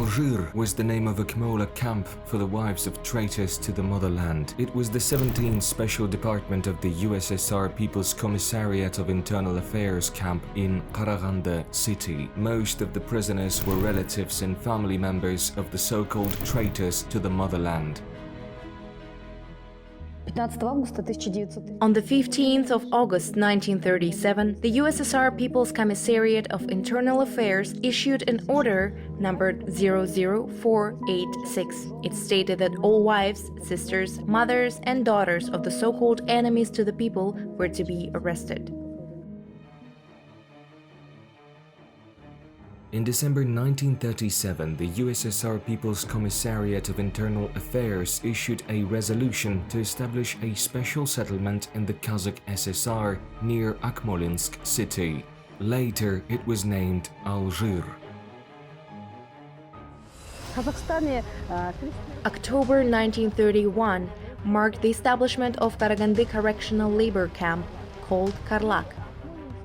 ALZHIR was the name of Akmola camp for the wives of traitors to the motherland. It was the 17th Special Department of the USSR People's Commissariat of Internal Affairs camp in Karagandy city. Most of the prisoners were relatives and family members of the so-called traitors to the motherland. On the 15th of August 1937, the USSR People's Commissariat of Internal Affairs issued an order numbered 00486. It stated that all wives, sisters, mothers, and daughters of the so-called enemies to the people were to be arrested. In December 1937, the USSR People's Commissariat of Internal Affairs issued a resolution to establish a special settlement in the Kazakh SSR near Akmolinsk city. Later, it was named ALZHIR. October 1931 marked the establishment of Karagandy correctional labor camp, called Karlak.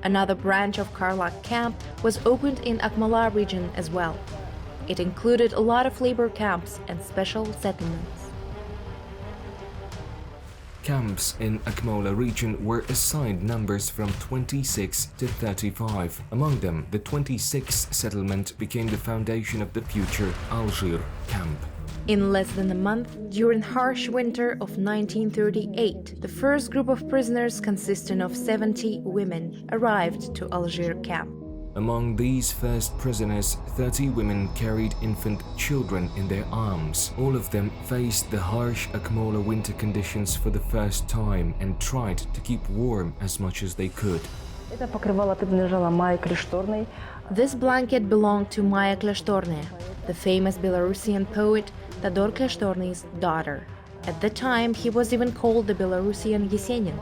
Another branch of Karlak camp was opened in Akmola region as well. It included a lot of labor camps and special settlements. Camps in Akmola region were assigned numbers from 26 to 35. Among them, the 26th settlement became the foundation of the future ALZHIR camp. In less than a month, during harsh winter of 1938, the first group of prisoners consisting of 70 women arrived to ALZHIR camp. Among these first prisoners, 30 women carried infant children in their arms. All of them faced the harsh Akmola winter conditions for the first time and tried to keep warm as much as they could. This blanket belonged to Maya Kляшторная, the famous Belarusian poet Todor Kляшторny's daughter. At the time, he was even called the Belarusian Yesenin.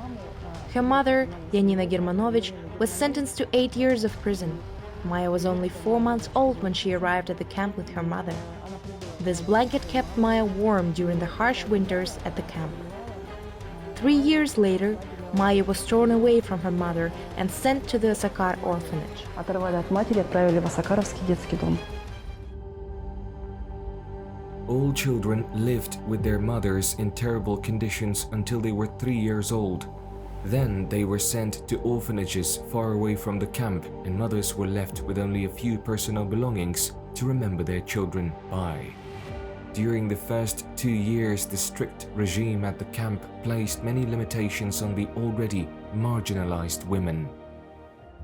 Her mother, Yanina Germanovich, was sentenced to 8 years of prison. Maya was only 4 months old when she arrived at the camp with her mother. This blanket kept Maya warm during the harsh winters at the camp. 3 years later, Maya was torn away from her mother and sent to the Sakhar orphanage. All children lived with their mothers in terrible conditions until they were 3 years old. Then they were sent to orphanages far away from the camp, and mothers were left with only a few personal belongings to remember their children by. During the first 2 years, the strict regime at the camp placed many limitations on the already marginalized women.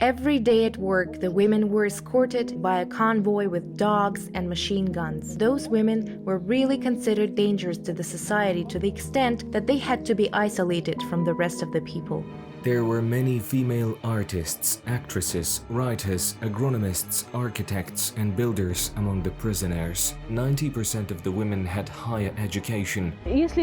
Every day at work, the women were escorted by a convoy with dogs and machine guns. Those women were really considered dangerous to the society to the extent that they had to be isolated from the rest of the people. There were many female artists, actresses, writers, agronomists, architects, and builders among the prisoners. 90% of the women had higher education. If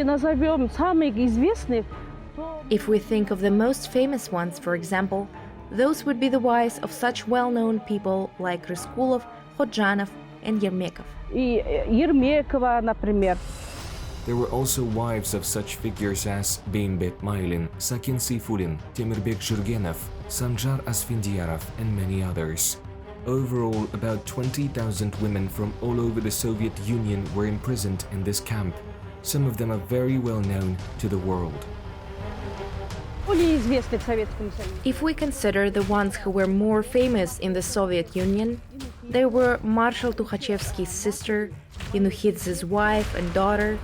we think of the most famous ones, for example, those would be the wives of such well-known people like Ryskulov, Khodjanov, and Yermekov. There were also wives of such figures as Beimbet Maylin, Sakin Seyfulin, Temirbek Zhurgenov, Sanjar Asfendiyarov, and many others. Overall, about 20,000 women from all over the Soviet Union were imprisoned in this camp. Some of them are very well known to the world. If we consider the ones who were more famous in the Soviet Union, there were Marshal Tukhachevsky's sister, Yanukhidze's wife and daughter,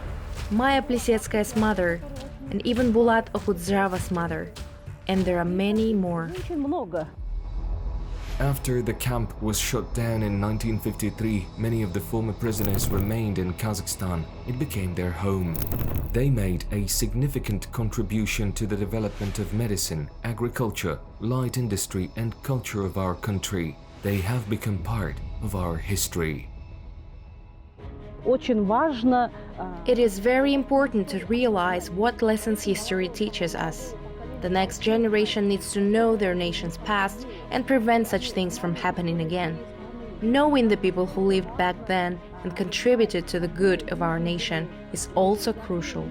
Maya Plisetskaya's mother, and even Bulat Okhudzhava's mother. And there are many more. After the camp was shut down in 1953, many of the former prisoners remained in Kazakhstan. It became their home. They made a significant contribution to the development of medicine, agriculture, light industry, and culture of our country. They have become part of our history. It is very important to realize what lessons history teaches us. The next generation needs to know their nation's past and prevent such things from happening again. Knowing the people who lived back then and contributed to the good of our nation is also crucial.